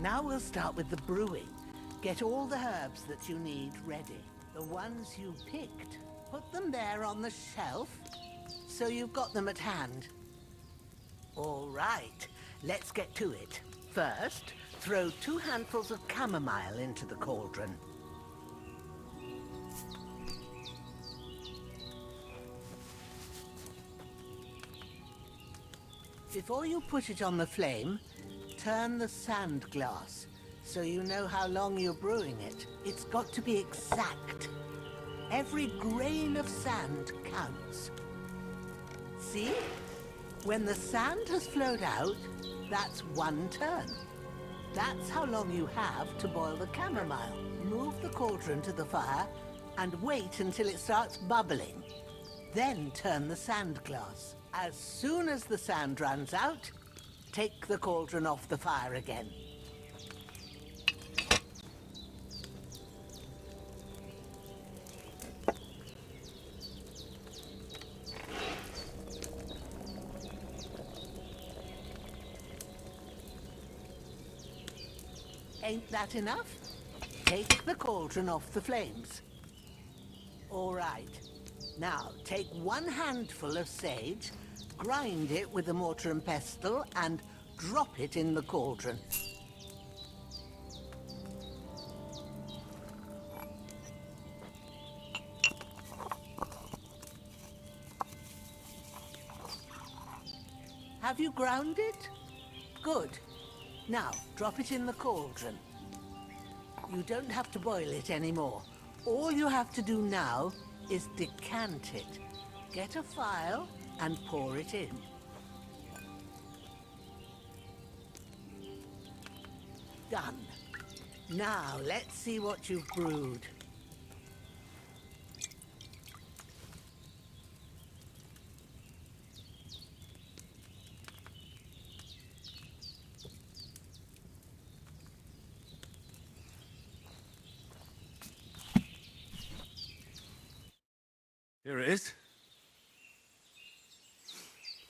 Now we'll start with the brewing. Get all the herbs that you need ready. The ones you picked, put them there on the shelf, so you've got them at hand. All right, let's get to it. First, throw 2 handfuls of chamomile into the cauldron. Before you put it on the flame, turn the sand glass, so you know how long you're brewing it. It's got to be exact. Every grain of sand counts. See? When the sand has flowed out, that's 1 turn. That's how long you have to boil the chamomile. Move the cauldron to the fire and wait until it starts bubbling. Then turn the sand glass. As soon as the sand runs out, take the cauldron off the fire again. Ain't that enough? Take the cauldron off the flames. All right. Now, take 1 handful of sage, grind it with a mortar and pestle, and drop it in the cauldron. Have you ground it? Good. Now, drop it in the cauldron. You don't have to boil it anymore. All you have to do now is decant it. Get a phial and pour it in. Done. Now, let's see what you've brewed. Here it is.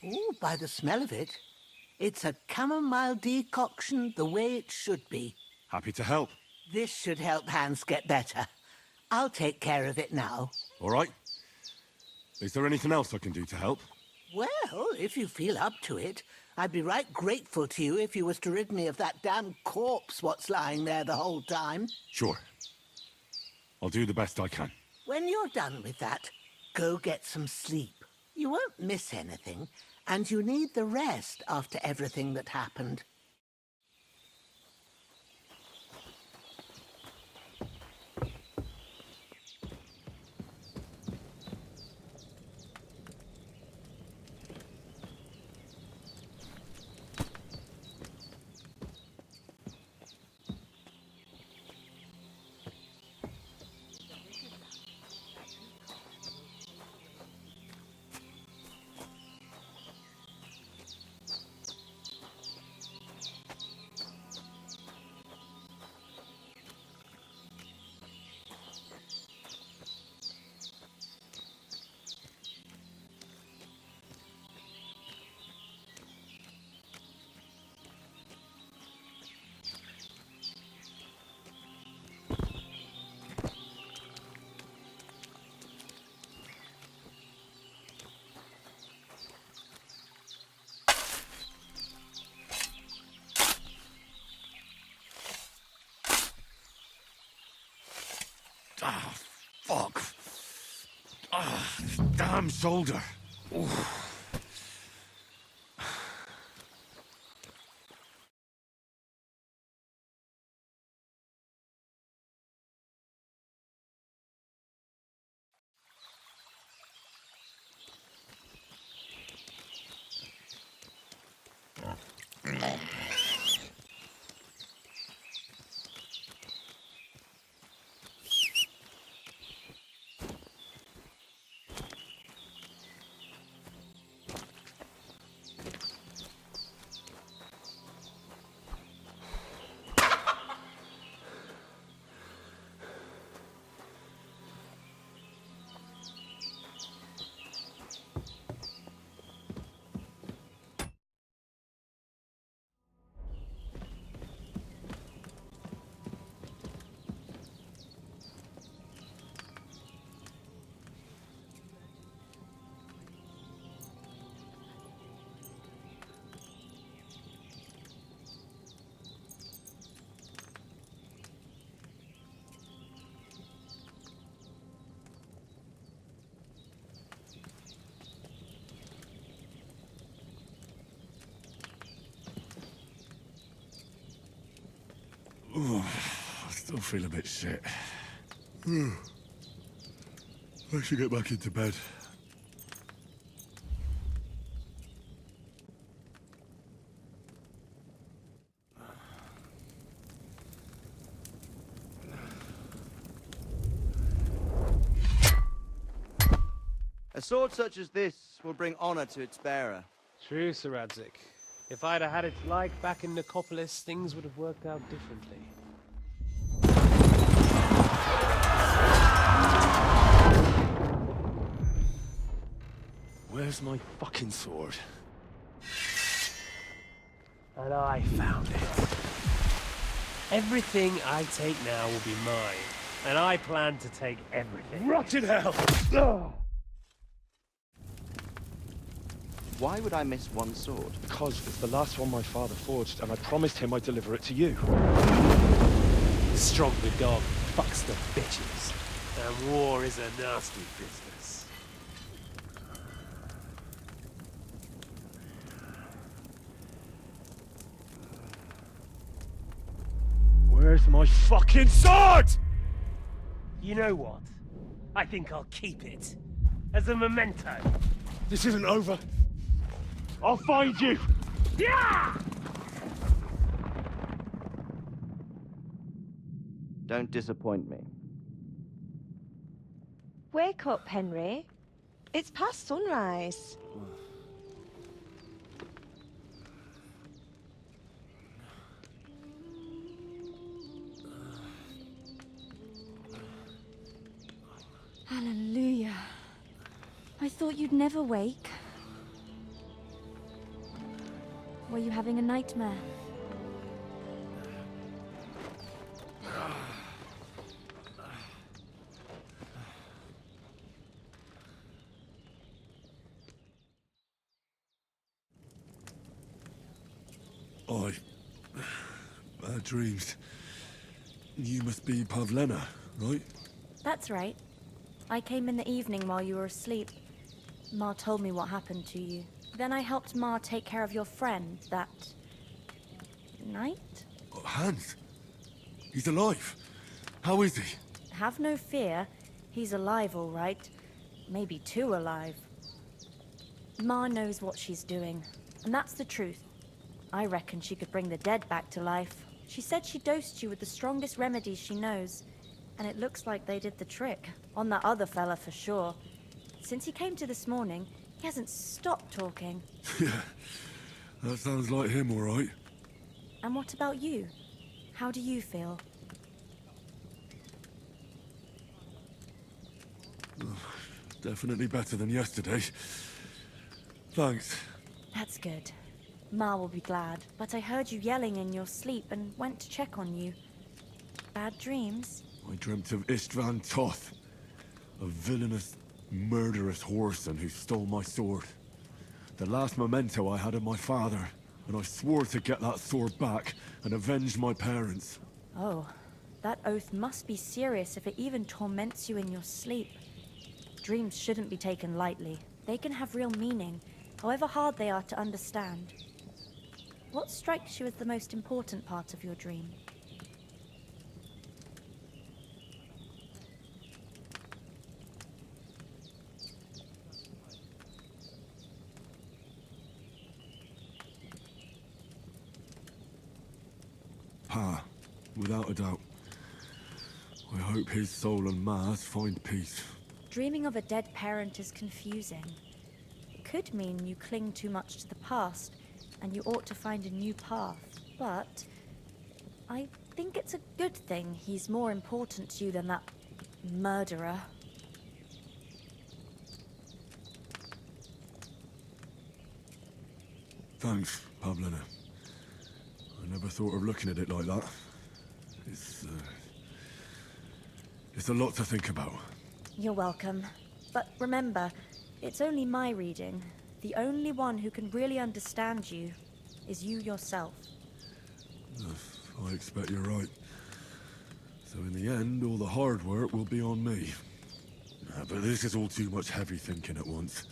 Ooh, by the smell of it, it's a chamomile decoction the way it should be. Happy to help. This should help Hans get better. I'll take care of it now. All right. Is there anything else I can do to help? Well, if you feel up to it, I'd be right grateful to you if you was to rid me of that damn corpse what's lying there the whole time. Sure. I'll do the best I can. When you're done with that, go get some sleep. You won't miss anything, and you need the rest after everything that happened. Ah, fuck. Ah, damn shoulder. Oof. Still feel a bit shit. I should get back into bed. A sword such as this will bring honor to its bearer. True, Sir Radzik. If I'd have had it like back in Nicopolis, things would have worked out differently. Where's my fucking sword? And I found it. Everything I take now will be mine, and I plan to take everything. Rot in hell! Why would I miss one sword? Because it's the last one my father forged, and I promised him I'd deliver it to you. Strong the dog fucks the bitches, and war is a nasty business. Where's my fucking sword? You know what? I think I'll keep it. As a memento. This isn't over. I'll find you! Yeah! Don't disappoint me. Wake up, Henry. It's past sunrise. Hallelujah. I thought you'd never wake. Were you having a nightmare? Bad dreams. You must be Pavlena, right? That's right. I came in the evening while you were asleep. Ma told me what happened to you. Then I helped Ma take care of your friend that night? Oh, Hans. He's alive. How is he? Have no fear. He's alive, all right. Maybe too alive. Ma knows what she's doing, and that's the truth. I reckon she could bring the dead back to life. She said she dosed you with the strongest remedies she knows, and it looks like they did the trick. On that other fella for sure. Since he came to this morning, he hasn't stopped talking. Yeah, that sounds like him, all right. And what about you? How do you feel? Definitely better than yesterday. Thanks. That's good. Ma will be glad, but I heard you yelling in your sleep and went to check on you. Bad dreams? I dreamt of Istvan Toth, a villainous, murderous whoreson who stole my sword. The last memento I had of my father, and I swore to get that sword back and avenge my parents. Oh, that oath must be serious if it even torments you in your sleep. Dreams shouldn't be taken lightly. They can have real meaning, however hard they are to understand. What strikes you as the most important part of your dream? Pa, without a doubt. I hope his soul and Ma's find peace. Dreaming of a dead parent is confusing. It could mean you cling too much to the past, and you ought to find a new path. But I think it's a good thing he's more important to you than that murderer. Thanks, Pavlena. I never thought of looking at it like that. It's a lot to think about. You're welcome. But remember, it's only my reading. The only one who can really understand you is you yourself. I expect you're right. So in the end, all the hard work will be on me. But this is all too much heavy thinking at once.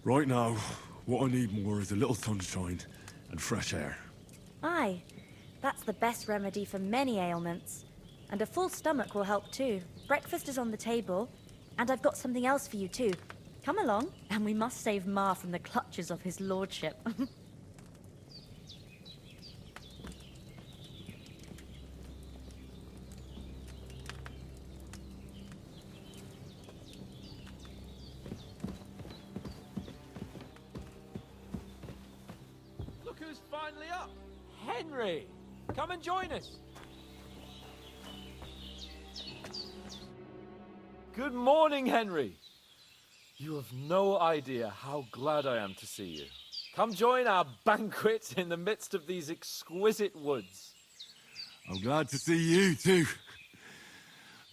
Right now, what I need more is a little sunshine and fresh air. Aye, that's the best remedy for many ailments. And a full stomach will help too. Breakfast is on the table, and I've got something else for you too. Come along, and we must save Ma from the clutches of his lordship. Look who's finally up! Henry! Come and join us! Good morning, Henry! You have no idea how glad I am to see you. Come join our banquet in the midst of these exquisite woods. I'm glad to see you, too.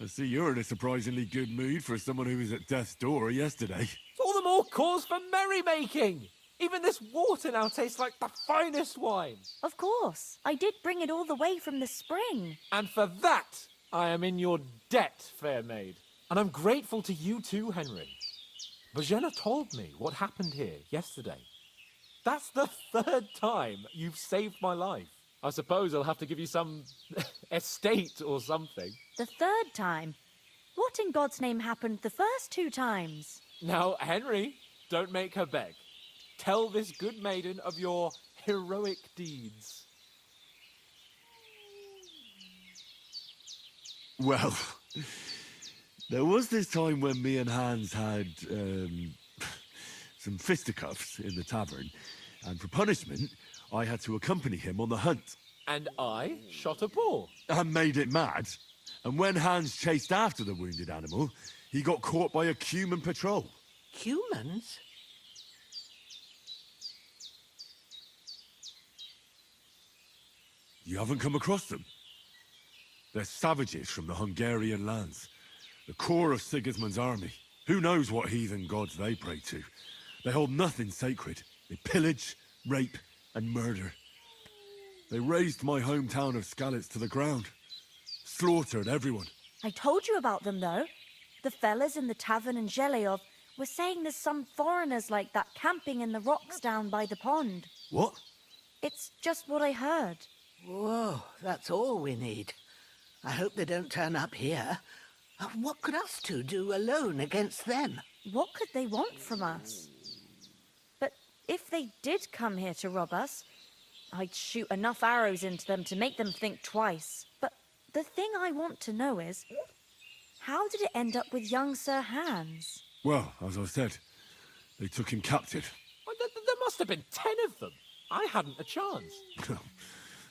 I see you're in a surprisingly good mood for someone who was at death's door yesterday. It's all the more cause for merrymaking! Even this water now tastes like the finest wine. Of course. I did bring it all the way from the spring. And for that, I am in your debt, fair maid. And I'm grateful to you too, Henry. Bojena told me what happened here yesterday. That's the third time you've saved my life. I suppose I'll have to give you some estate or something. The third time? What in God's name happened the first 2 times? Now, Henry, don't make her beg. Tell this good maiden of your heroic deeds. Well, there was this time when me and Hans had some fisticuffs in the tavern, and for punishment, I had to accompany him on the hunt. And I shot a boar. And made it mad. And when Hans chased after the wounded animal, he got caught by a human patrol. Humans? You haven't come across them? They're savages from the Hungarian lands. The core of Sigismund's army. Who knows what heathen gods they pray to? They hold nothing sacred. They pillage, rape, and murder. They razed my hometown of Skalitz to the ground. Slaughtered everyone. I told you about them, though. The fellas in the tavern in Zheleov were saying there's some foreigners like that camping in the rocks down by the pond. What? It's just what I heard. Whoa, that's all we need. I hope they don't turn up here. What could us two do alone against them? What could they want from us? But if they did come here to rob us, I'd shoot enough arrows into them to make them think twice. But the thing I want to know is, how did it end up with young Sir Hans? Well, as I said, they took him captive. Well, there must have been 10 of them. I hadn't a chance.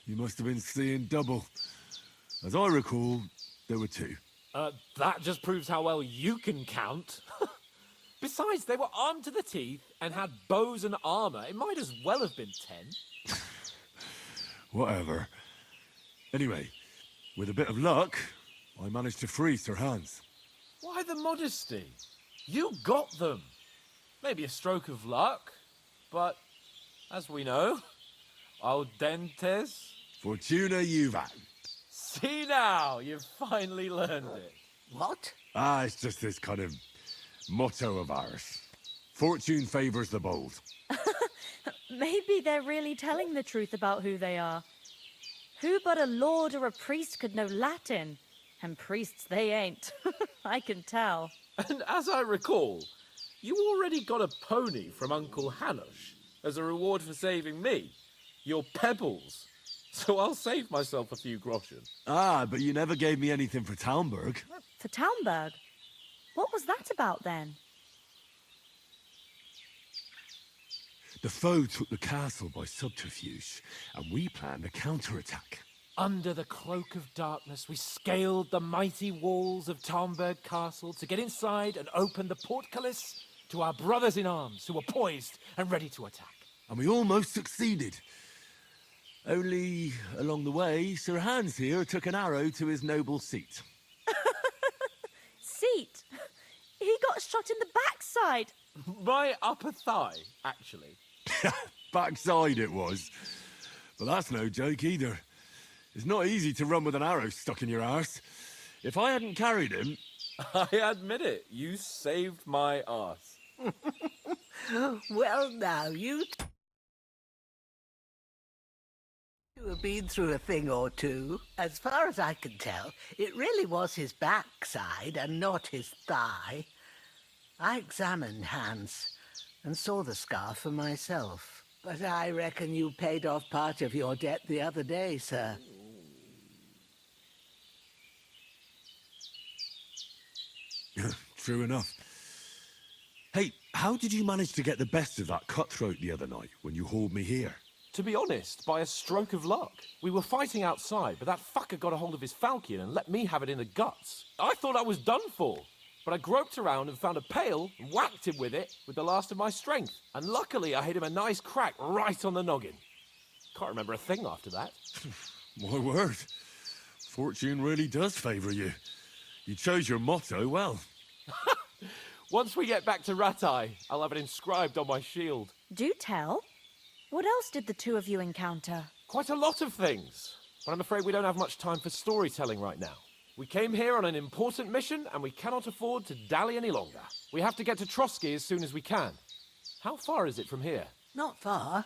You must have been seeing double. As I recall, there were 2. That just proves how well you can count. Besides, they were armed to the teeth and had bows and armor. It might as well have been 10. Whatever. Anyway, with a bit of luck, I managed to free Sir Hans. Why the modesty? You got them. Maybe a stroke of luck, but as we know, al dentes. Fortuna juvat. See now, you've finally learned it. What? It's just this kind of motto of ours. Fortune favors the bold. Maybe they're really telling the truth about who they are. Who but a lord or a priest could know Latin? And priests they ain't. I can tell. And as I recall, you already got a pony from Uncle Hanush as a reward for saving me. Your pebbles. So I'll save myself a few groschen. But you never gave me anything for Talmberg. For Talmberg? What was that about then? The foe took the castle by subterfuge, and we planned a counterattack. Under the cloak of darkness, we scaled the mighty walls of Talmberg Castle to get inside and open the portcullis to our brothers in arms who were poised and ready to attack. And we almost succeeded. Only, along the way, Sir Hans here took an arrow to his noble seat. Seat? He got shot in the backside. My upper thigh, actually. Backside it was. But that's no joke either. It's not easy to run with an arrow stuck in your arse. If I hadn't carried him... I admit it, you saved my arse. Well, now, you We've been through a thing or two. As far as I can tell, it really was his backside and not his thigh. I examined Hans and saw the scar for myself. But I reckon you paid off part of your debt the other day, sir. True enough. Hey, how did you manage to get the best of that cutthroat the other night when you hauled me here? To be honest, by a stroke of luck. We were fighting outside, but that fucker got a hold of his falchion and let me have it in the guts. I thought I was done for. But I groped around and found a pail and whacked him with it with the last of my strength. And luckily I hit him a nice crack right on the noggin. Can't remember a thing after that. My word. Fortune really does favour you. You chose your motto well. Once we get back to Ratai, I'll have it inscribed on my shield. Do tell. What else did the two of you encounter? Quite a lot of things. But I'm afraid we don't have much time for storytelling right now. We came here on an important mission, and we cannot afford to dally any longer. We have to get to Trotsky as soon as we can. How far is it from here? Not far.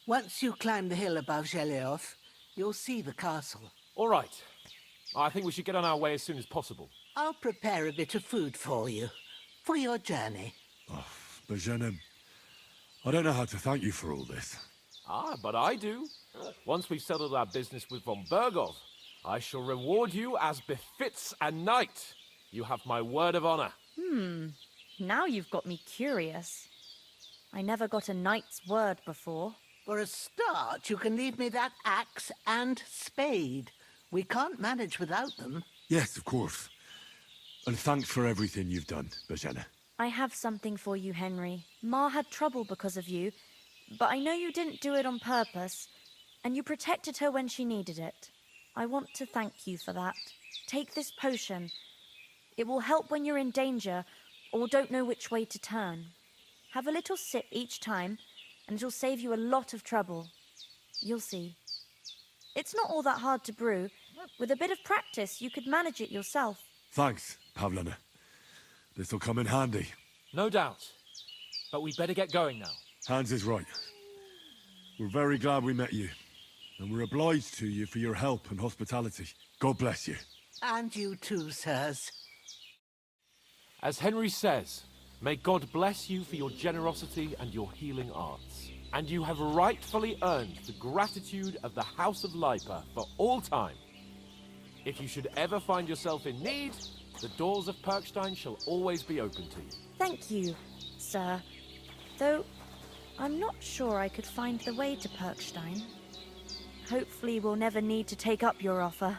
Once you climb the hill above Zhelioth, you'll see the castle. All right. I think we should get on our way as soon as possible. I'll prepare a bit of food for you, for your journey. Oh, Bozhena, I don't know how to thank you for all this. Ah, but I do. Once we've settled our business with von Bergov, I shall reward you as befits a knight. You have my word of honor. Now you've got me curious. I never got a knight's word before. For a start, you can leave me that axe and spade. We can't manage without them. Yes, of course. And thanks for everything you've done, Bozhena. I have something for you, Henry. Ma had trouble because of you, but I know you didn't do it on purpose, and you protected her when she needed it. I want to thank you for that. Take this potion. It will help when you're in danger or don't know which way to turn. Have a little sip each time, and it'll save you a lot of trouble. You'll see. It's not all that hard to brew. With a bit of practice, you could manage it yourself. Thanks, Pavlana. This'll come in handy. No doubt. But we'd better get going now. Hans is right. We're very glad we met you. And we're obliged to you for your help and hospitality. God bless you. And you too, sirs. As Henry says, may God bless you for your generosity and your healing arts. And you have rightfully earned the gratitude of the House of Lipa for all time. If you should ever find yourself in need, the doors of Perkstein shall always be open to you. Thank you, sir. Though, I'm not sure I could find the way to Perkstein. Hopefully we'll never need to take up your offer.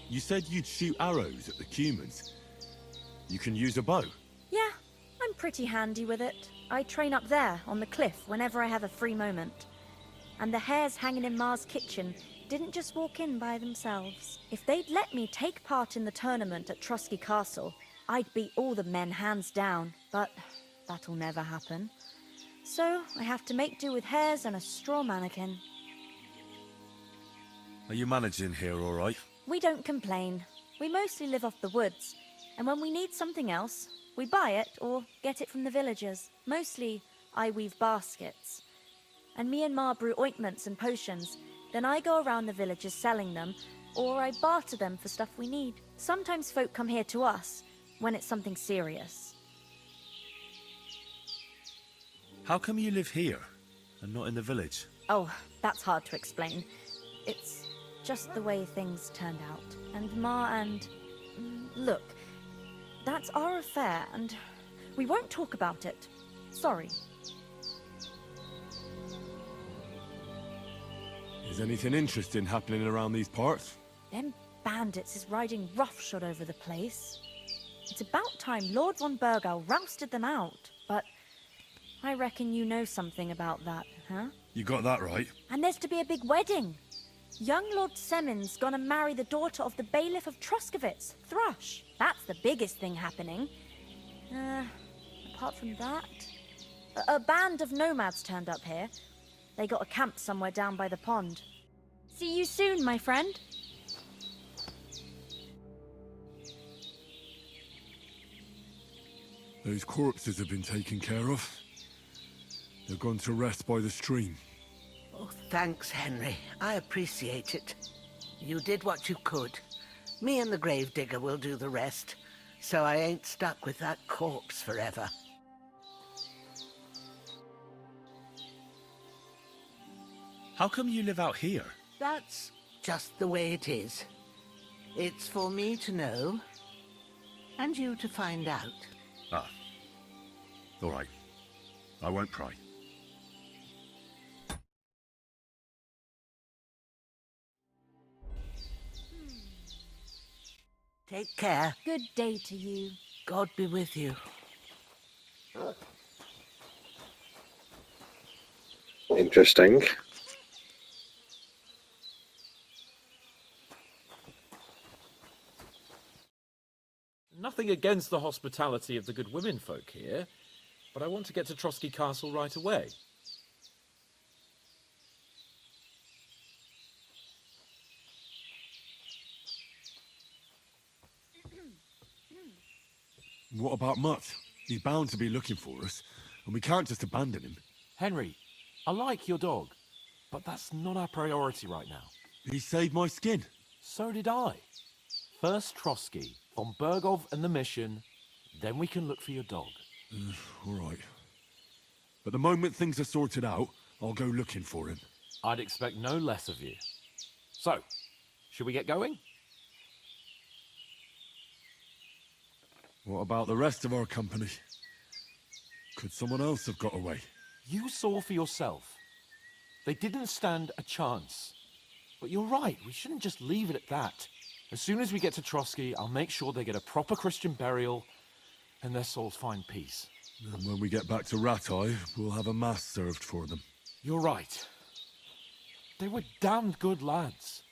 You said you'd shoot arrows at the humans. You can use a bow. Yeah, I'm pretty handy with it. I train up there, on the cliff, whenever I have a free moment. And the hares hanging in Ma's kitchen didn't just walk in by themselves. If they'd let me take part in the tournament at Trotsky Castle, I'd beat all the men hands down, but that'll never happen. So I have to make do with hares and a straw mannequin. Are you managing here all right? We don't complain. We mostly live off the woods, and when we need something else, we buy it or get it from the villagers. Mostly, I weave baskets. And me and Ma brew ointments and potions. Then I go around the villages selling them, or I barter them for stuff we need. Sometimes folk come here to us, when it's something serious. How come you live here, and not in the village? Oh, that's hard to explain. It's just the way things turned out. And Ma and... Look, that's our affair, and we won't talk about it. Sorry. Is anything interesting happening around these parts? Them bandits is riding roughshod over the place. It's about time Lord von Bergau rousted them out, but I reckon you know something about that, huh? You got that right. And there's to be a big wedding. Young Lord Semin's gonna marry the daughter of the bailiff of Troskowitz, Thrush. That's the biggest thing happening. Apart from that... A band of nomads turned up here. They got a camp somewhere down by the pond. See you soon, my friend. Those corpses have been taken care of. They're gone to rest by the stream. Oh, thanks, Henry. I appreciate it. You did what you could. Me and the gravedigger will do the rest, so I ain't stuck with that corpse forever. How come you live out here? That's just the way it is. It's for me to know, and you to find out. Ah. All right. I won't pry. Take care. Good day to you. God be with you. Interesting. Nothing against the hospitality of the good women folk here, but I want to get to Trotsky Castle right away. What about Mutt? He's bound to be looking for us, and we can't just abandon him. Henry, I like your dog, but that's not our priority right now. He saved my skin. So did I. First Trotsky, von Bergov and the mission, then we can look for your dog. All right. But the moment things are sorted out, I'll go looking for him. I'd expect no less of you. So, should we get going? What about the rest of our company? Could someone else have got away? You saw for yourself. They didn't stand a chance. But you're right, we shouldn't just leave it at that. As soon as we get to Trotsky, I'll make sure they get a proper Christian burial and their souls find peace. And when we get back to Ratai, we'll have a mass served for them. You're right. They were damned good lads.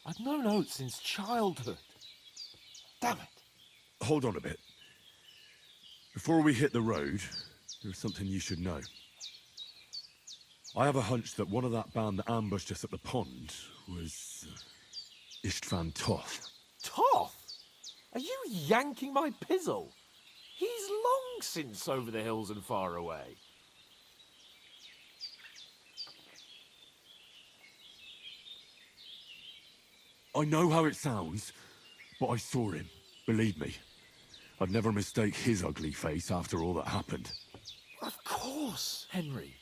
I'd known Oates since childhood. Damn it. Hold on a bit. Before we hit the road, there's something you should know. I have a hunch that one of that band that ambushed us at the pond was Istvan Toth. Toth? Are you yanking my pizzle? He's long since over the hills and far away. I know how it sounds, but I saw him. Believe me. I'd never mistake his ugly face after all that happened. Of course, Henry.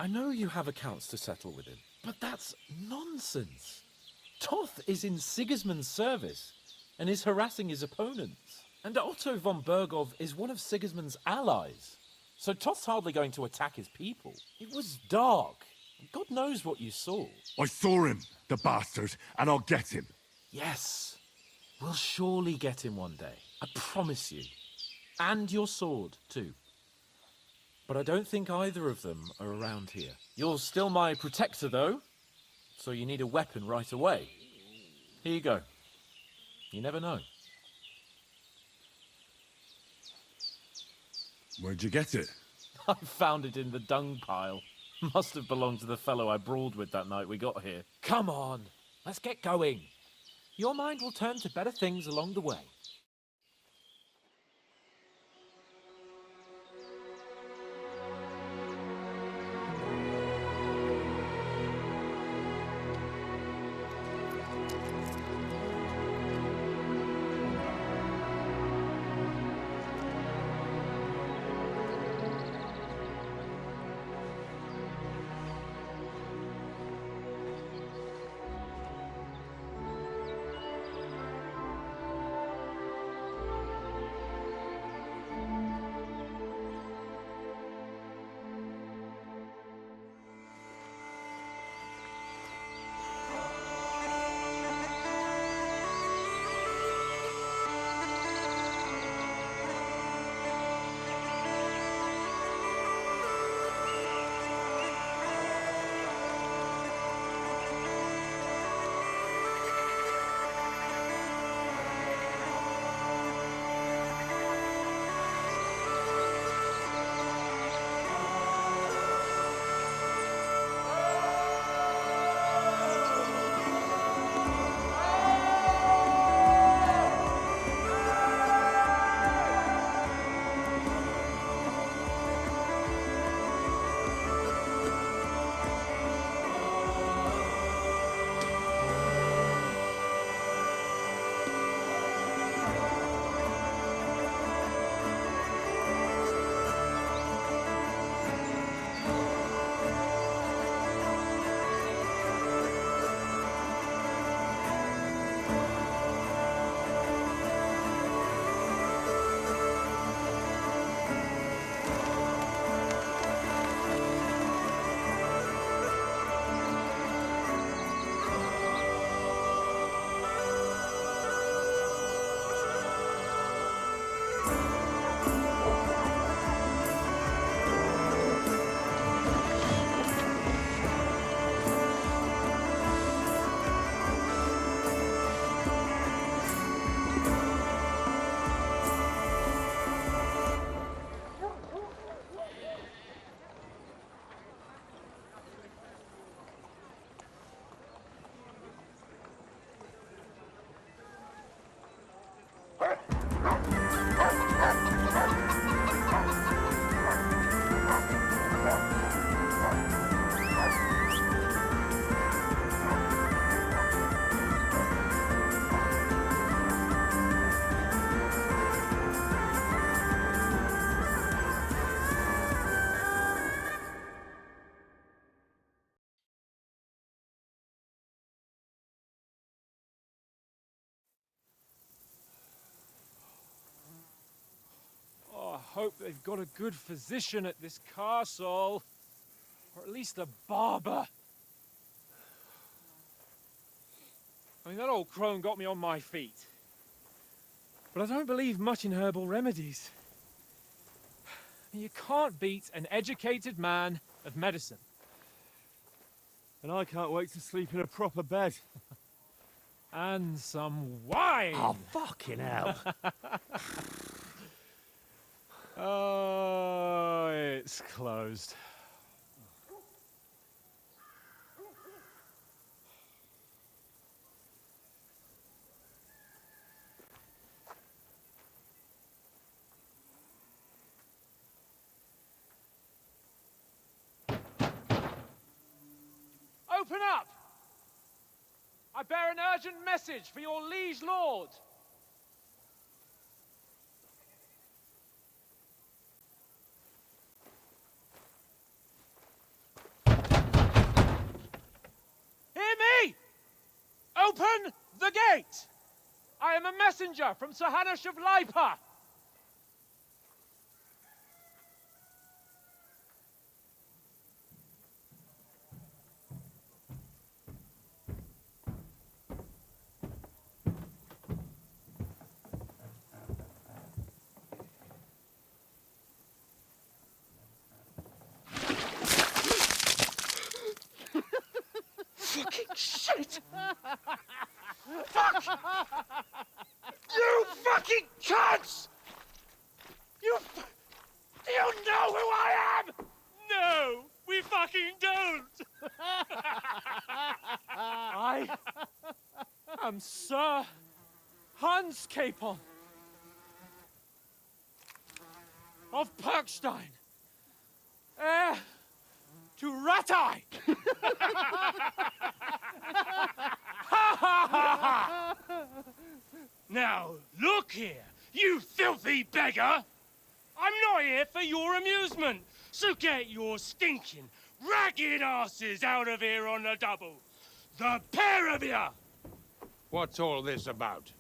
I know you have accounts to settle with him, but that's nonsense. Toth is in Sigismund's service and is harassing his opponents. And Otto von Bergov is one of Sigismund's allies. So Toth's hardly going to attack his people. It was dark. God knows what you saw. I saw him, the bastard, and I'll get him. Yes. We'll surely get him one day. I promise you. And your sword, too. But I don't think either of them are around here. You're still my protector, though. So you need a weapon right away. Here you go. You never know. Where'd you get it? I found it in the dung pile. Must have belonged to the fellow I brawled with that night we got here. Come on, let's get going. Your mind will turn to better things along the way. hope they've got a good physician at this castle. Or at least a barber. I mean, that old crone got me on my feet. But I don't believe much in herbal remedies. You can't beat an educated man of medicine. And I can't wait to sleep in a proper bed. And some wine! Oh, fucking hell. Oh, it's closed. Open up! I bear an urgent message for your liege lord. Hear me! Open the gate! I am a messenger from Sir Hanush of Lipa. Fucking shit! Fuck! You fucking cunts! Do you know who I am? No, we fucking don't! I am Sir Hans Capon of Perkstein, heir to Ratai! Now, look here, you filthy beggar! I'm not here for your amusement, so get your stinking, ragged asses out of here on the double. The pair of you! What's all this about?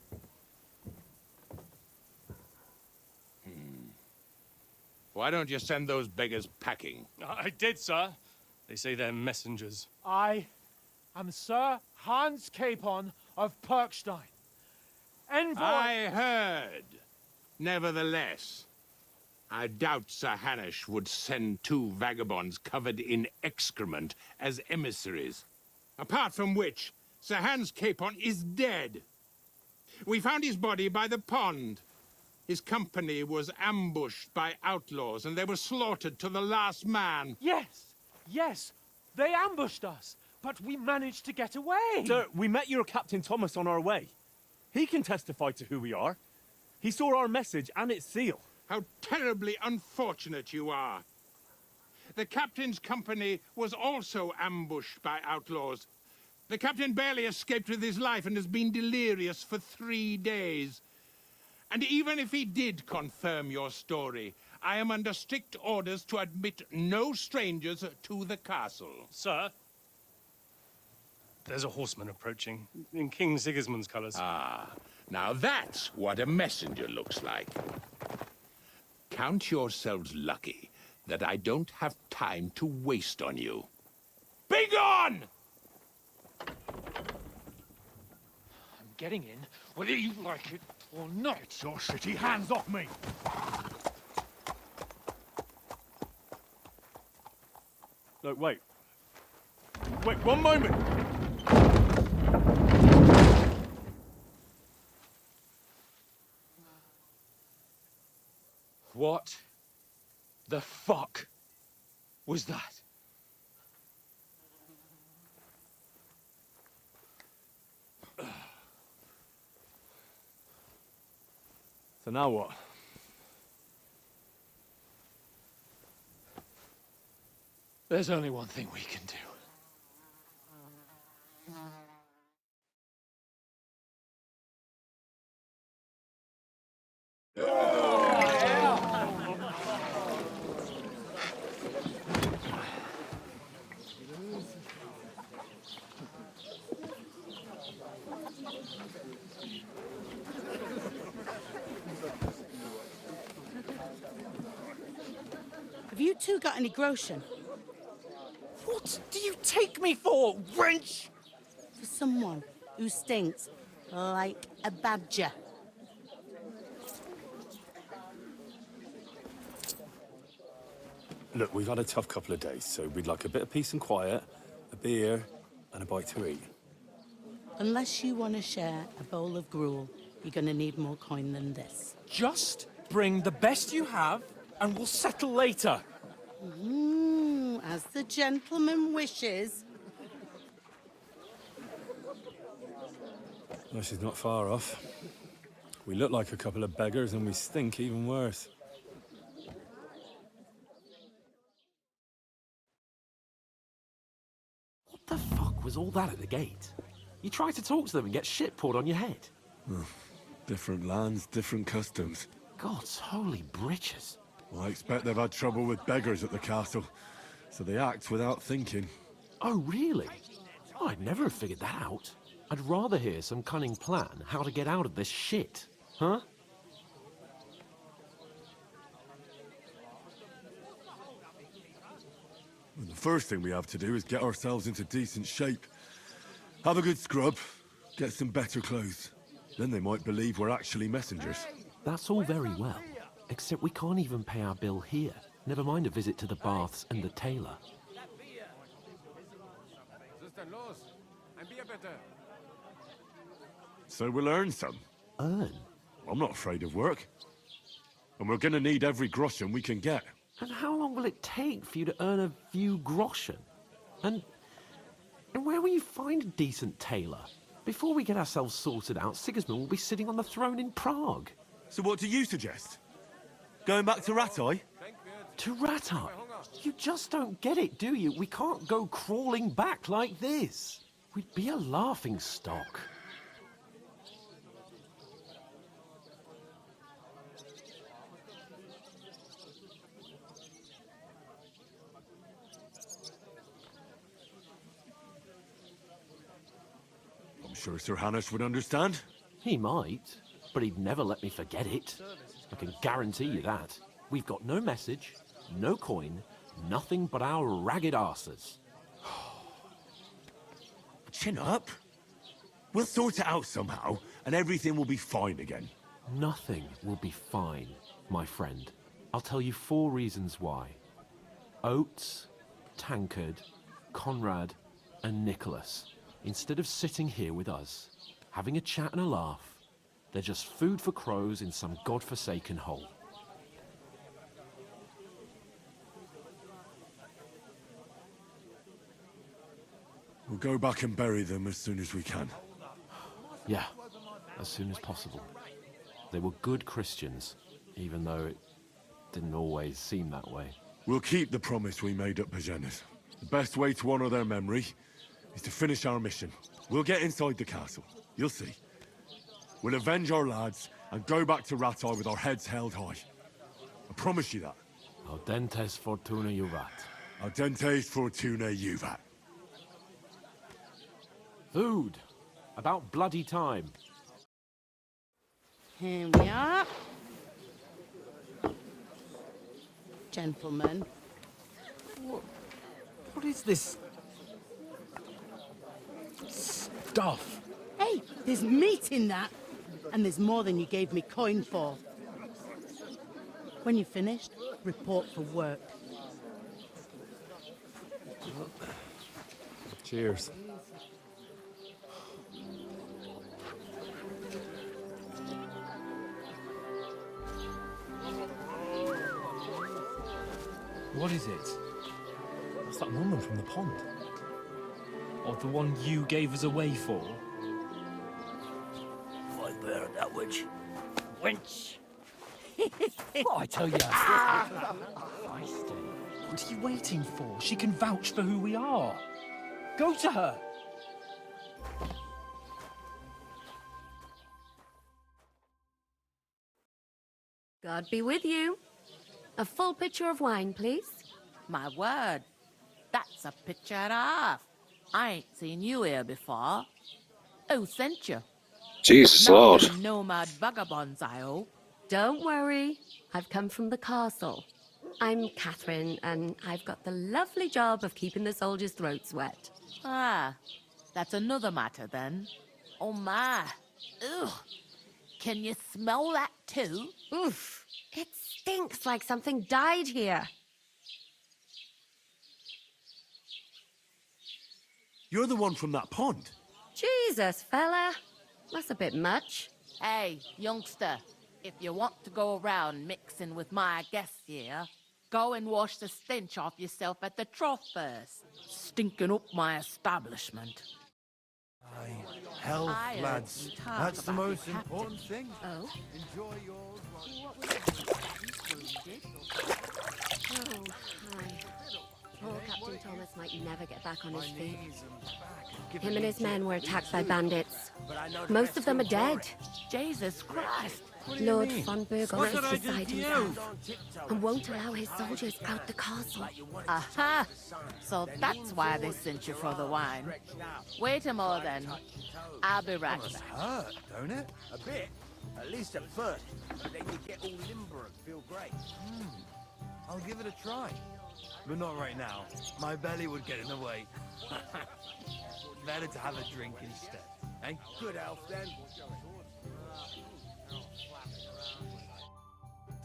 Why don't you send those beggars packing? I did, sir. They say they're messengers. I am Sir Hans Capon of Perkstein, envoy... I heard. Nevertheless, I doubt Sir Hanush would send two vagabonds covered in excrement as emissaries. Apart from which, Sir Hans Capon is dead. We found his body by the pond. His company was ambushed by outlaws, and they were slaughtered to the last man. Yes, yes, they ambushed us, but we managed to get away. Sir, we met your Captain Thomas on our way. He can testify to who we are. He saw our message and its seal. How terribly unfortunate you are. The captain's company was also ambushed by outlaws. The captain barely escaped with his life and has been delirious for 3 days. And even if he did confirm your story, I am under strict orders to admit no strangers to the castle. Sir, there's a horseman approaching, in King Sigismund's colours. Ah, now that's what a messenger looks like. Count yourselves lucky that I don't have time to waste on you. Be gone! I'm getting in, whether you like it or not. Your shitty hands off me! No, wait. Wait, one moment! What the fuck was that? So now what? There's only one thing we can do. Have you two got any groschen? What do you take me for, wench? For someone who stinks like a badger. Look, we've had a tough couple of days, so we'd like a bit of peace and quiet, a beer, and a bite to eat. Unless you want to share a bowl of gruel, you're going to need more coin than this. Just bring the best you have, and we'll settle later. As the gentleman wishes. Well, she's not far off. We look like a couple of beggars, and we stink even worse. What the fuck was all that at the gate? You try to talk to them and get shit poured on your head. Different lands, different customs. God's holy britches. Well, I expect they've had trouble with beggars at the castle, so they act without thinking. Oh, really? Oh, I'd never have figured that out. I'd rather hear some cunning plan how to get out of this shit. Huh? Well, the first thing we have to do is get ourselves into decent shape. Have a good scrub, get some better clothes. Then they might believe we're actually messengers. That's all very well, except we can't even pay our bill here. Never mind a visit to the baths and the tailor. So we'll earn some. Earn? I'm not afraid of work. And we're gonna need every groschen we can get. And how long will it take for you to earn a few groschen? And where will you find a decent tailor? Before we get ourselves sorted out, Sigismund will be sitting on the throne in Prague. So what do you suggest? Going back to Ratai? To Ratai? You just don't get it, do you? We can't go crawling back like this. We'd be a laughing stock. I'm sure Sir Hanush would understand. He might, but he'd never let me forget it. I can guarantee you that. We've got no message, no coin, nothing but our ragged arses. Chin up. We'll sort it out somehow, and everything will be fine again. Nothing will be fine, my friend. I'll tell you 4 reasons why. Oates, Tankard, Conrad, and Nicholas, instead of sitting here with us, having a chat and a laugh, they're just food for crows in some godforsaken hole. We'll go back and bury them as soon as we can. Yeah, as soon as possible. They were good Christians, even though it didn't always seem that way. We'll keep the promise we made at Begenna's. The best way to honor their memory is to finish our mission. We'll get inside the castle. You'll see. We'll avenge our lads and go back to Ratai with our heads held high. I promise you that. Audentes fortuna juvat. Audentes fortuna juvat. Food. About bloody time. Here we are. Gentlemen. What is this stuff? Hey, there's meat in that. And there's more than you gave me coin for. When you're finished, report for work. Cheers. What is it? What's that woman from the pond? Or the one you gave us away for? I bear that witch. Wench! What I tell you? What are you waiting for? She can vouch for who we are. Go to her. God be with you. A full pitcher of wine, please. My word, that's a picture and a half. I ain't seen you here before. Who sent you? Jesus Not Lord. them nomad vagabonds, I hope. Don't worry. I've come from the castle. I'm Catherine, and I've got the lovely job of keeping the soldiers' throats wet. Ah, that's another matter then. Oh my. Ugh. Can you smell that too? Oof. It stinks like something died here. You're the one from that pond. Jesus, fella. That's a bit much. Hey, youngster, if you want to go around mixing with my guests here, go and wash the stench off yourself at the trough first. Stinking up my establishment. Health, I heard lads. you talk That's the about your most captain. important thing. Oh? Enjoy yours. Oh, hi. Poor Captain Thomas might never get back on his feet. Him and his men were attacked by bandits. Most of them are dead. Jesus Christ. Lord von Burgos is beside himself and won't allow his soldiers out the castle. Aha! So that's why they sent you for the wine. Wait a moment then. I'll be right back. Hurt, don't it? A bit. At least at first. And then you get all limber and feel great. I'll give it a try. But not right now. My belly would get in the way. Better to have a drink instead, eh? Good health then.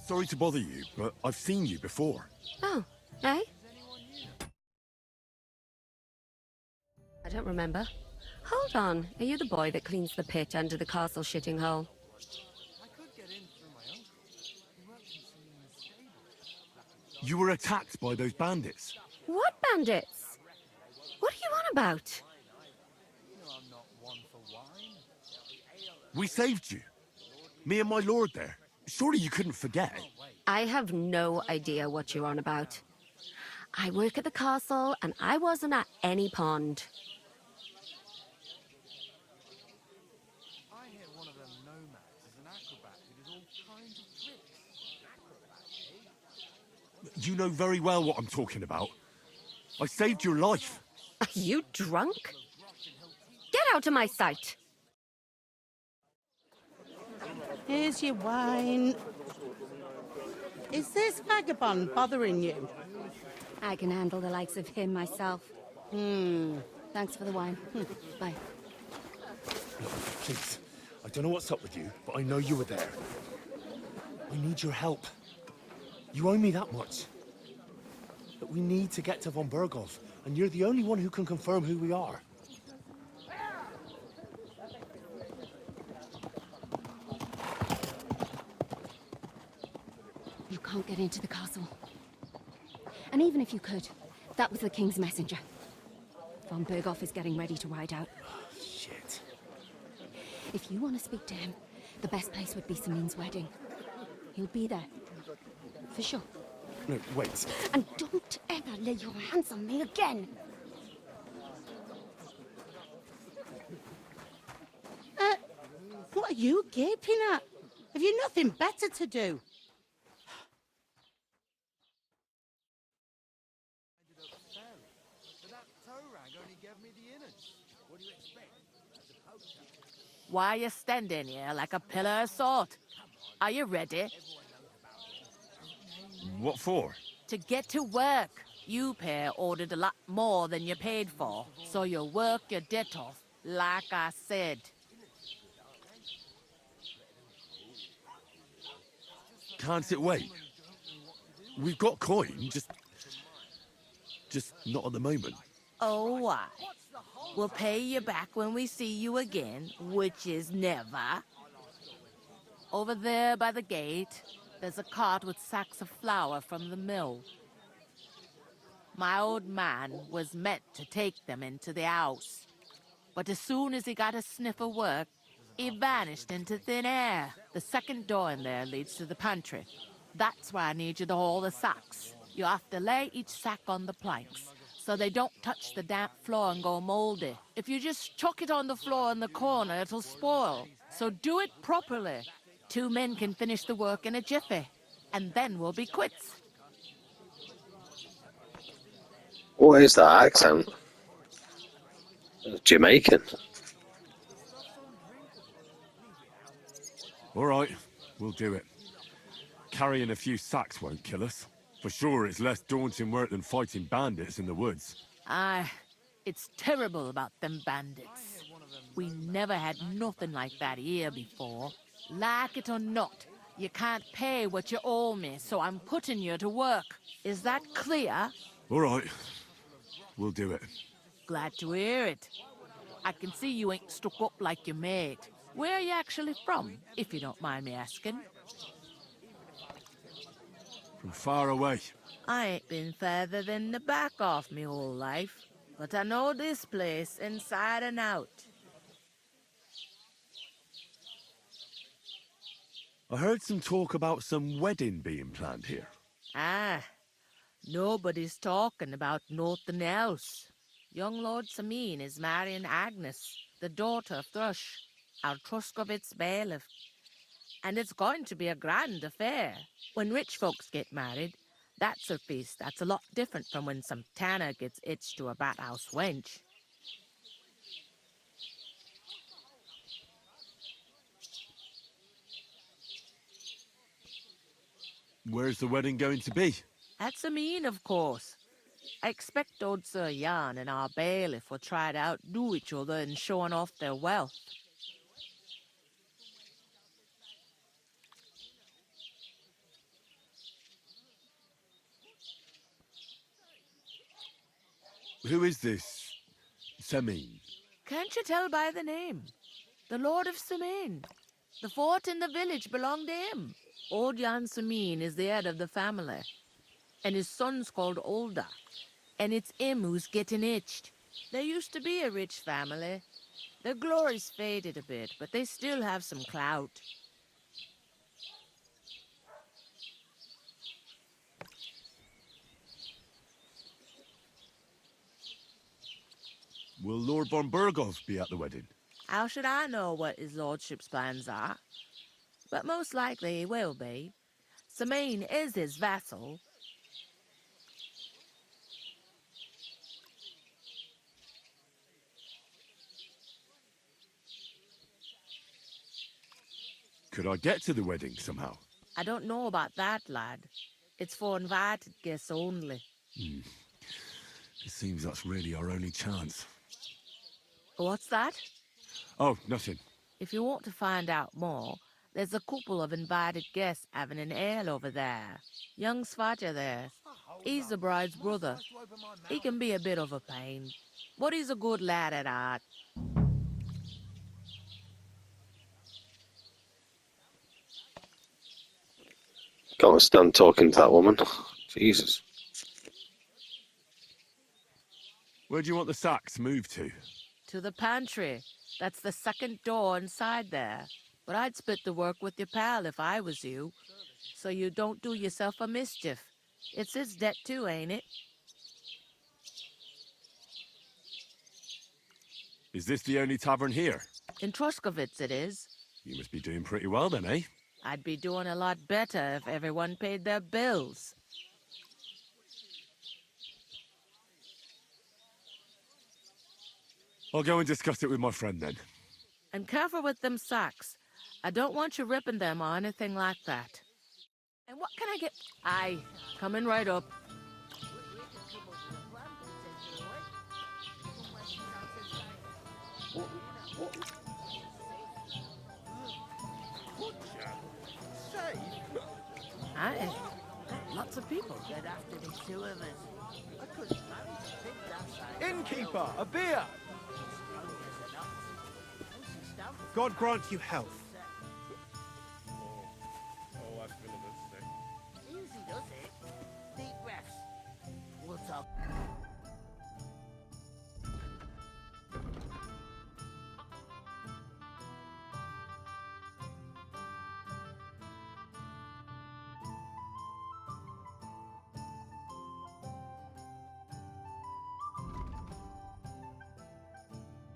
Sorry to bother you, but I've seen you before. Oh, eh? I don't remember. Hold on. Are you the boy that cleans the pit under the castle shitting hole? You were attacked by those bandits. What bandits? What are you on about? We saved you. Me and my lord there. Surely you couldn't forget. I have no idea what you're on about. I work at the castle, and I wasn't at any pond. I hear one of them nomads is an acrobat who does all kinds of tricks. You know very well what I'm talking about. I saved your life. Are you drunk? Get out of my sight! Here's your wine. Is this vagabond bothering you? I can handle the likes of him myself. Thanks for the wine. Bye. Look, please. I don't know what's up with you, but I know you were there. I need your help. You owe me that much. But we need to get to von Burgov, and you're the only one who can confirm who we are. You can't get into the castle. And even if you could, that was the king's messenger. Von Burgov is getting ready to ride out. Shit. If you want to speak to him, the best place would be Samine's wedding. He'll be there. For sure. No, wait. And don't ever lay your hands on me again! What are you gaping at? Have you nothing better to do? Why are you standing here like a pillar of salt? Are you ready? What for? To get to work. You pair ordered a lot more than you paid for, so you'll work your debt off, like I said. Can't it wait? We've got coin, just not at the moment. Oh, why? We'll pay you back when we see you again, which is never. Over there by the gate, there's a cart with sacks of flour from the mill. My old man was meant to take them into the house. But as soon as he got a sniff of work, he vanished into thin air. The second door in there leads to the pantry. That's why I need you to haul the sacks. You have to lay each sack on the planks, so they don't touch the damp floor and go moldy. If you just chuck it on the floor in the corner, it'll spoil. So do it properly. 2 men can finish the work in a jiffy, and then we'll be quits. What is that accent? Jamaican. All right, we'll do it. Carrying a few sacks won't kill us. For sure, it's less daunting work than fighting bandits in the woods. Aye, it's terrible about them bandits. We never had nothing like that here before. Like it or not, you can't pay what you owe me, so I'm putting you to work. Is that clear? All right. We'll do it. Glad to hear it. I can see you ain't stuck up like your mate. Where are you actually from, if you don't mind me asking? From far away. I ain't been further than the back off me whole life, but I know this place inside and out. I heard some talk about some wedding being planned here. Ah, nobody's talking about nothing else. Young Lord Sameen is marrying Agnes, the daughter of Thrush, our Truscovitz bailiff. And it's going to be a grand affair. When rich folks get married, that's a feast that's a lot different from when some tanner gets hitched to a bat-house wench. Where's the wedding going to be? At Sameen, of course. I expect old Sir Jan and our bailiff will try to outdo each other in showing off their wealth. Who is this Semin? Can't you tell by the name? The Lord of Sameen. The fort and the village belong to him. Old Jan Sameen is the head of the family, and his son's called Olda, and it's him who's getting itched. There used to be a rich family. Their glory's faded a bit, but they still have some clout. Will Lord von Burgos be at the wedding? How should I know what his lordship's plans are? But most likely he will be. Sameen is his vassal. Could I get to the wedding somehow? I don't know about that, lad. It's for invited guests only. It seems that's really our only chance. What's that? Oh, nothing. If you want to find out more, there's a couple of invited guests having an ale over there. Young Svaja there. He's the bride's brother. He can be a bit of a pain, but he's a good lad at heart. Can't stand talking to that woman. Jesus. Where do you want the sacks moved to? To the pantry. That's the second door inside there. But I'd split the work with your pal if I was you, so you don't do yourself a mischief. It's his debt too, ain't it? Is this the only tavern here? In Truscovitz it is. You must be doing pretty well then, eh? I'd be doing a lot better if everyone paid their bills. I'll go and discuss it with my friend then. And careful with them sacks. I don't want you ripping them or anything like that. And what can I get? Aye, coming right up. Aye, lots of people. Get after the two of us. I couldn't manage to pick that side. Innkeeper, a beer! God grant you health. Oh, I feel a bit sick. Easy does it. Deep breaths. We'll talk.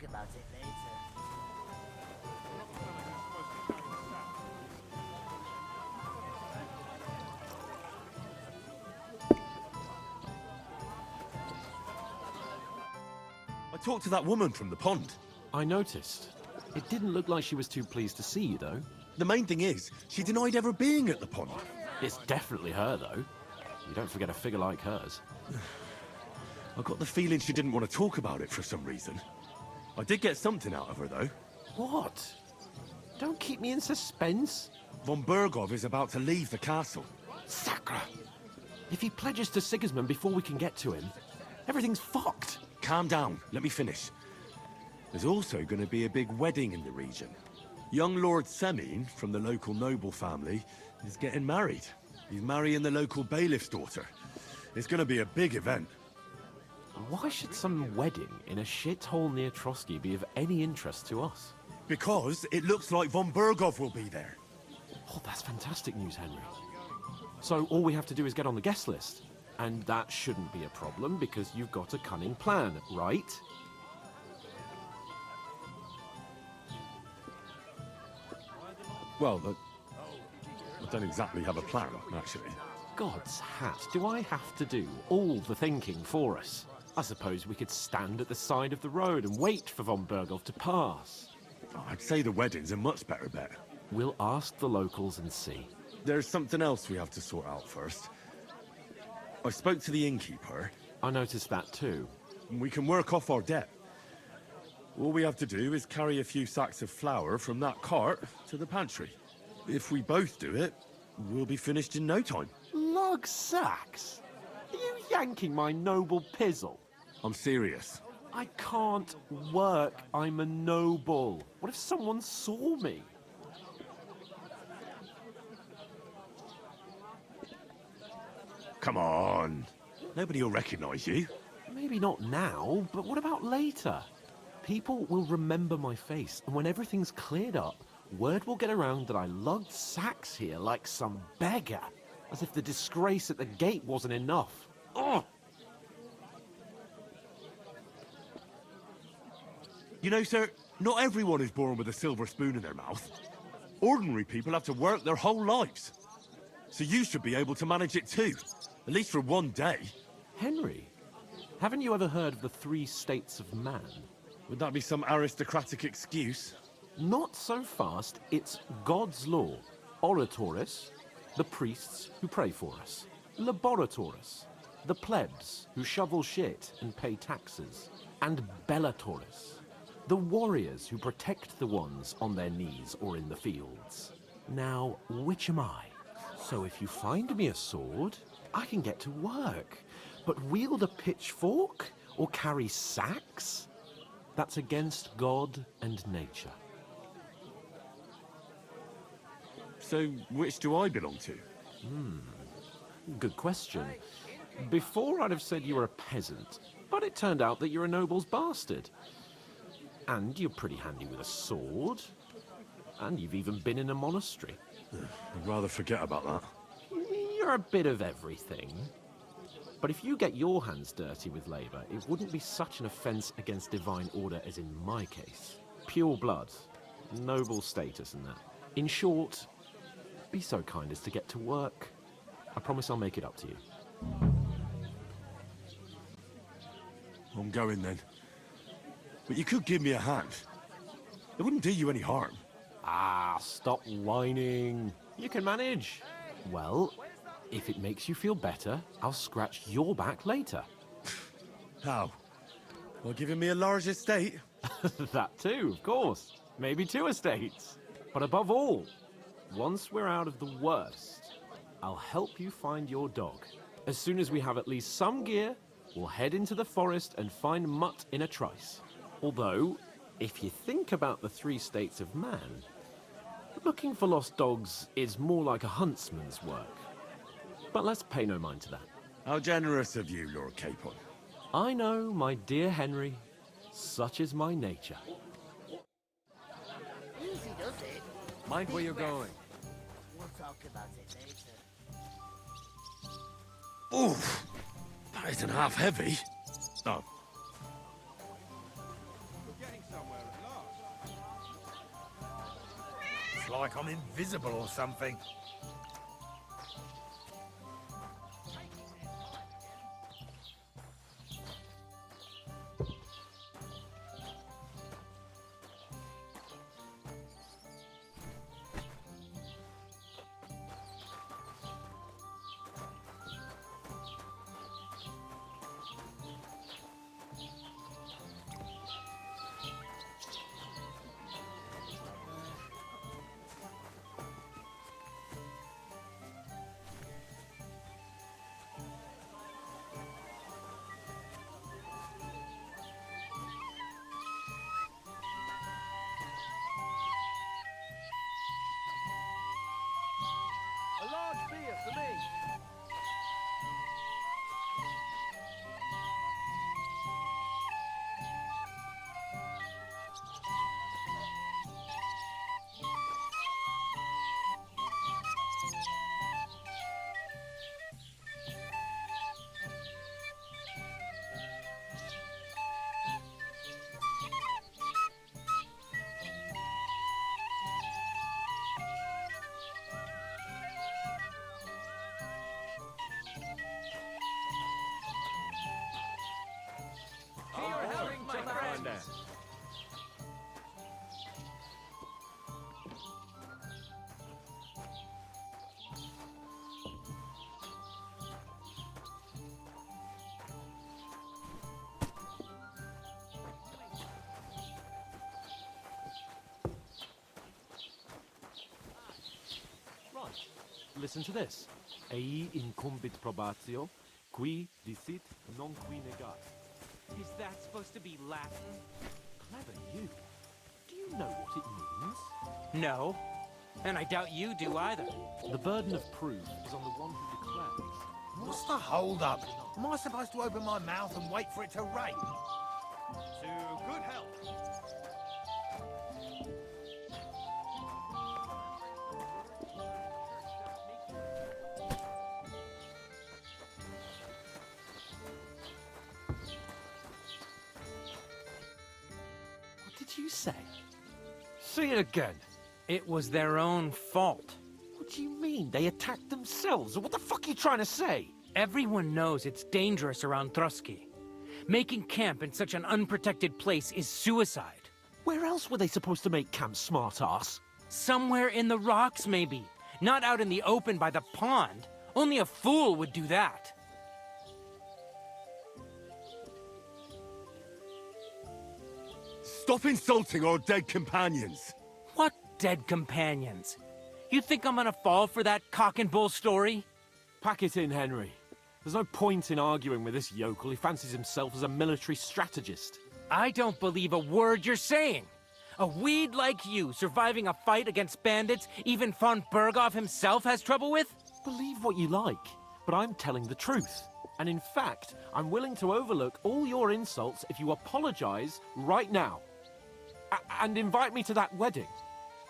About it later. I talked to that woman from the pond. I noticed. It didn't look like she was too pleased to see you, though. The main thing is, she denied ever being at the pond. It's definitely her, though. You don't forget a figure like hers. I got the feeling she didn't want to talk about it for some reason. I did get something out of her, though. What? Don't keep me in suspense. Von Bergov is about to leave the castle. Sacre! If he pledges to Sigismund before we can get to him, everything's fucked. Calm down. Let me finish. There's also going to be a big wedding in the region. Young Lord Semin, from the local noble family, is getting married. He's marrying the local bailiff's daughter. It's going to be a big event. Why should some wedding in a shithole near Trotsky be of any interest to us? Because it looks like von Bergov will be there. Oh, that's fantastic news, Henry. So all we have to do is get on the guest list. And that shouldn't be a problem because you've got a cunning plan, right? Well, I don't exactly have a plan, actually. God's hat, do I have to do all the thinking for us? I suppose we could stand at the side of the road and wait for von Bergov to pass. I'd say the wedding's a much better bet. We'll ask the locals and see. There's something else we have to sort out first. I spoke to the innkeeper. I noticed that too. We can work off our debt. All we have to do is carry a few sacks of flour from that cart to the pantry. If we both do it, we'll be finished in no time. Lug sacks? Are you yanking my noble pizzle? I'm serious. I can't work. I'm a noble. What if someone saw me? Come on. Nobody will recognize you. Maybe not now, but what about later? People will remember my face, and when everything's cleared up, word will get around that I lugged sacks here like some beggar, as if the disgrace at the gate wasn't enough. Ugh! You know, sir, not everyone is born with a silver spoon in their mouth. Ordinary people have to work their whole lives. So you should be able to manage it too, at least for one day. Henry, haven't you ever heard of the 3 states of man? Would that be some aristocratic excuse? Not so fast. It's God's law. Oratoris, the priests who pray for us. Laboratoris, the plebs who shovel shit and pay taxes. And Bellatoris, the warriors who protect the ones on their knees or in the fields. Now, which am I? So if you find me a sword, I can get to work. But wield a pitchfork or carry sacks? That's against God and nature. So, which do I belong to? Good question. Before I'd have said you were a peasant, but it turned out that you're a noble's bastard. And you're pretty handy with a sword. And you've even been in a monastery. I'd rather forget about that. You're a bit of everything. But if you get your hands dirty with labour, it wouldn't be such an offence against divine order as in my case. Pure blood, noble status and that. In short, be so kind as to get to work. I promise I'll make it up to you. I'm going then. But you could give me a hand. It wouldn't do you any harm. Ah, stop whining. You can manage. Well, if it makes you feel better, I'll scratch your back later. How? Well, giving me a large estate? That too, of course. Maybe 2 estates. But above all, once we're out of the worst, I'll help you find your dog. As soon as we have at least some gear, we'll head into the forest and find Mutt in a trice. Although, if you think about the 3 states of man, looking for lost dogs is more like a huntsman's work. But let's pay no mind to that. How generous of you, Lord Capon. I know, my dear Henry. Such is my nature. Easy does it. Mind where you're going. We'll talk about it later. Oof! That isn't half heavy. Oh. It's like I'm invisible or something. large beer for me. Right. Listen to this. Ei incumbit probatio, qui dicit non qui negat. Is that supposed to be Latin? Clever you. Do you know what it means? No. And I doubt you do either. The burden of proof is on the one who declares. What's the hold-up? Am I supposed to open my mouth and wait for it to rain? To good health. What did you say? Say it again. It was their own fault. What do you mean? They attacked themselves? What the fuck are you trying to say? Everyone knows it's dangerous around Trotsky. Making camp in such an unprotected place is suicide. Where else were they supposed to make camp, smart-ass? Somewhere in the rocks, maybe. Not out in the open by the pond. Only a fool would do that. Stop insulting our dead companions! What dead companions? You think I'm gonna fall for that cock and bull story? Pack it in, Henry. There's no point in arguing with this yokel. He fancies himself as a military strategist. I don't believe a word you're saying. A weed like you surviving a fight against bandits even von Berghoff himself has trouble with? Believe what you like, but I'm telling the truth. And in fact, I'm willing to overlook all your insults if you apologize right now. And invite me to that wedding.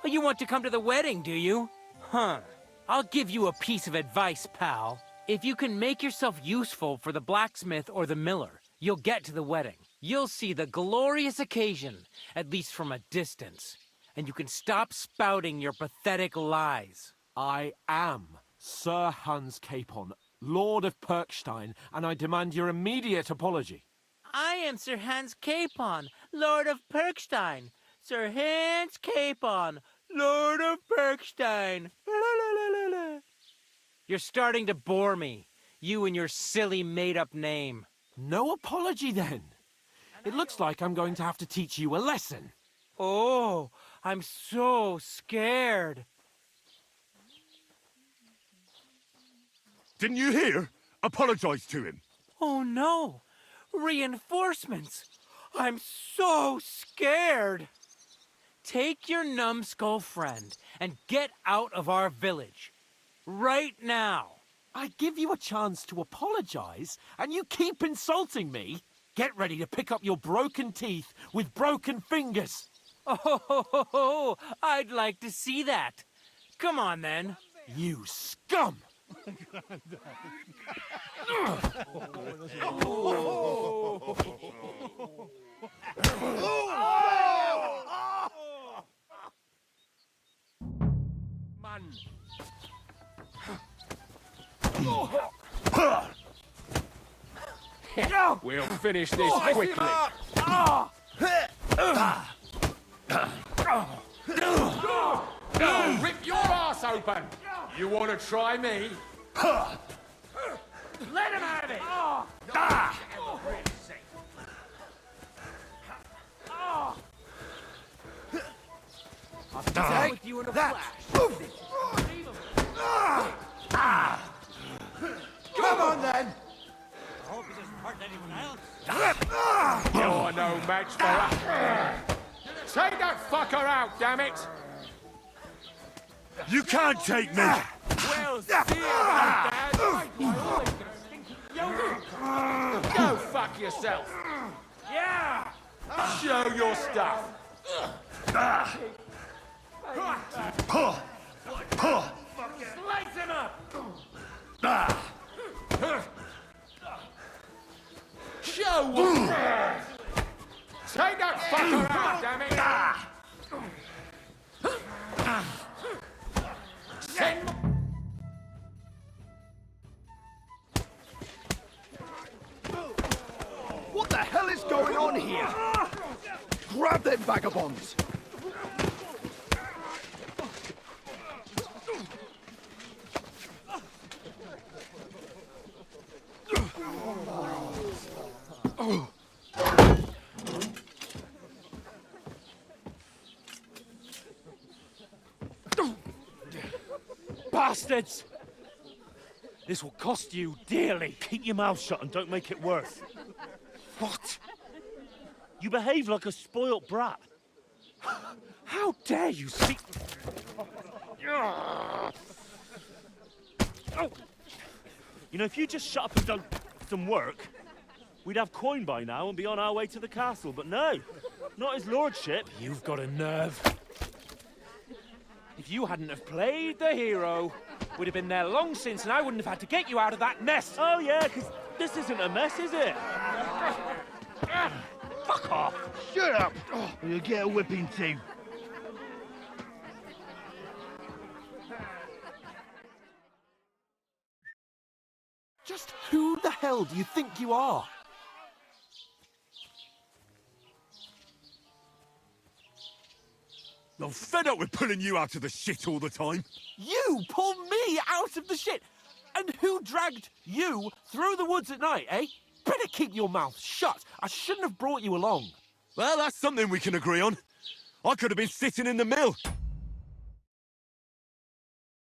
Oh, you want to come to the wedding, do you? Huh. I'll give you a piece of advice, pal. If you can make yourself useful for the blacksmith or the miller, you'll get to the wedding. You'll see the glorious occasion, at least from a distance. And you can stop spouting your pathetic lies. I am Sir Hans Capon, Lord of Perkstein, and I demand your immediate apology. I am Sir Hans Capon, Lord of Perkstein. Sir Hans Capon, Lord of Perkstein. You're starting to bore me. You and your silly made-up name. No apology, then. It looks like I'm going to have to teach you a lesson. Oh, I'm so scared. Didn't you hear? Apologize to him. Oh, no. Reinforcements! I'm so scared! Take your numbskull friend and get out of our village. Right now. I give you a chance to apologize, and you keep insulting me? Get ready to pick up your broken teeth with broken fingers. Oh, I'd like to see that. Come on, then. You scum! Man. We'll finish this quickly. Rip your ass open! You want to try me? Let him have it! I'll be with you in a flash. Come on, then! I hope he doesn't hurt anyone else. You're no match for us. Take that fucker out, damn it! You can't take me! Well said. fuck yourself. Yeah! Show your stuff. Slice him up! Show what? Take that fucker out, damn it! Send... What the hell is going on here? Grab them vagabonds! Bastards! This will cost you dearly. Keep your mouth shut and don't make it worse. What? You behave like a spoilt brat. How dare you speak... You know, if you just shut up and done some work, we'd have coin by now and be on our way to the castle. But no, not his lordship. You've got a nerve. If you hadn't have played the hero, we'd have been there long since and I wouldn't have had to get you out of that mess. Oh yeah, because this isn't a mess, is it? Fuck off. Shut up! Or you'll get a whipping too. Just who the hell do you think you are? I'm fed up with pulling you out of the shit all the time. You pulled me out of the shit! And who dragged you through the woods at night, eh? Better keep your mouth shut. I shouldn't have brought you along. Well, that's something we can agree on. I could have been sitting in the mill.